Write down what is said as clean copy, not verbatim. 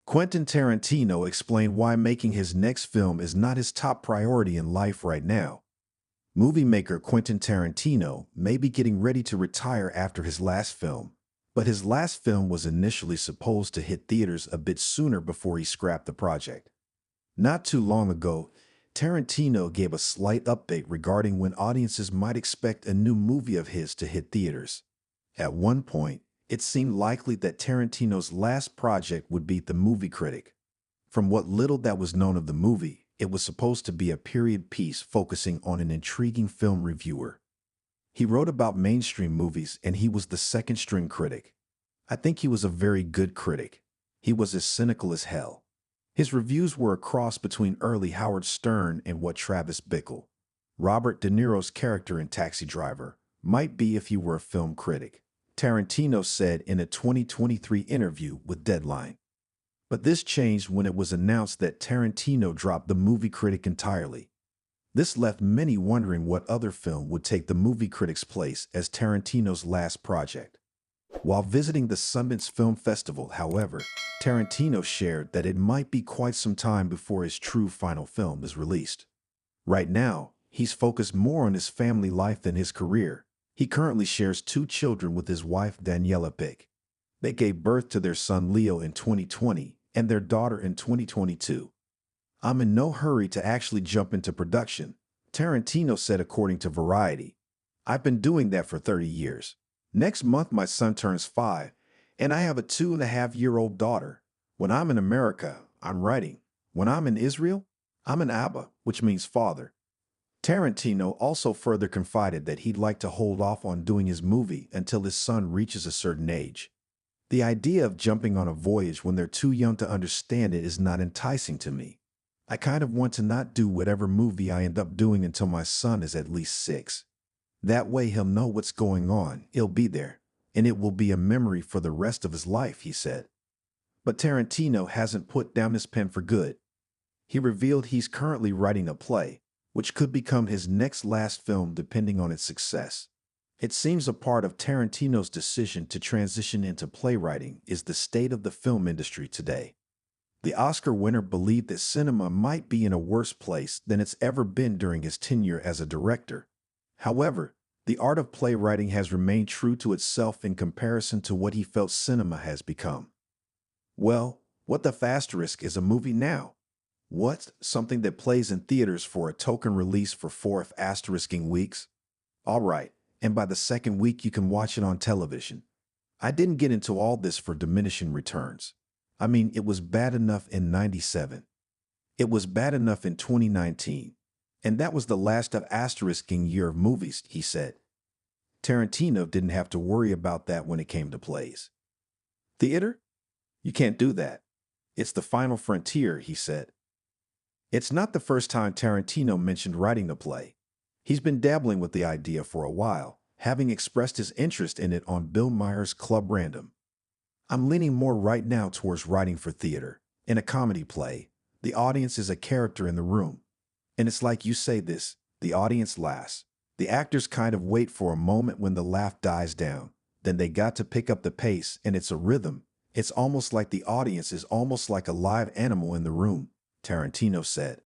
Quentin Tarantino explained why making his next film is not his top priority in life right now. Movie maker Quentin Tarantino may be getting ready to retire after his last film, but his last film was initially supposed to hit theaters a bit sooner before he scrapped the project. Not too long ago, Tarantino gave a slight update regarding when audiences might expect a new movie of his to hit theaters. At one point, it seemed likely that Tarantino's last project would be The Movie Critic. From what little that was known of the movie, it was supposed to be a period piece focusing on an intriguing film reviewer. He wrote about mainstream movies and he was the second string critic. I think he was a very good critic. He was as cynical as hell. His reviews were a cross between early Howard Stern and what Travis Bickle, Robert De Niro's character in Taxi Driver, might be if he were a film critic, Tarantino said in a 2023 interview with Deadline. But this changed when it was announced that Tarantino dropped The Movie Critic entirely. This left many wondering what other film would take The Movie Critic's place as Tarantino's last project. While visiting the Sundance Film Festival, however, Tarantino shared that it might be quite some time before his true final film is released. Right now, he's focused more on his family life than his career. He currently shares 2 children with his wife Daniela Pick. They gave birth to their son Leo in 2020 and their daughter in 2022. "I'm in no hurry to actually jump into production," Tarantino said according to Variety. "I've been doing that for 30 years. Next month my son turns 5, and I have a 2.5-year-old daughter. When I'm in America, I'm writing. When I'm in Israel, I'm an Abba, which means father." Tarantino also further confided that he'd like to hold off on doing his movie until his son reaches a certain age. "The idea of jumping on a voyage when they're too young to understand it is not enticing to me. I kind of want to not do whatever movie I end up doing until my son is at least 6. That way he'll know what's going on, he'll be there, and it will be a memory for the rest of his life," he said. But Tarantino hasn't put down his pen for good. He revealed he's currently writing a play, which could become his next last film depending on its success. It seems a part of Tarantino's decision to transition into playwriting is the state of the film industry today. The Oscar winner believed that cinema might be in a worse place than it's ever been during his tenure as a director. However, the art of playwriting has remained true to itself in comparison to what he felt cinema has become. Well, what the asterisk is a movie now? What? Something that plays in theaters for a token release for 4 asterisking weeks? All right, and by the second week you can watch it on television. I didn't get into all this for diminishing returns. I mean, it was bad enough in '97. It was bad enough in 2019. And that was the last of asterisking year of movies, he said. Tarantino didn't have to worry about that when it came to plays. "Theater? You can't do that. It's the final frontier," he said. It's not the first time Tarantino mentioned writing a play. He's been dabbling with the idea for a while, having expressed his interest in it on Bill Maher's Club Random. "I'm leaning more right now towards writing for theater. In a comedy play, the audience is a character in the room. And it's like you say this, the audience laughs. The actors kind of wait for a moment when the laugh dies down. Then they got to pick up the pace and it's a rhythm. It's almost like the audience is almost like a live animal in the room," Tarantino said.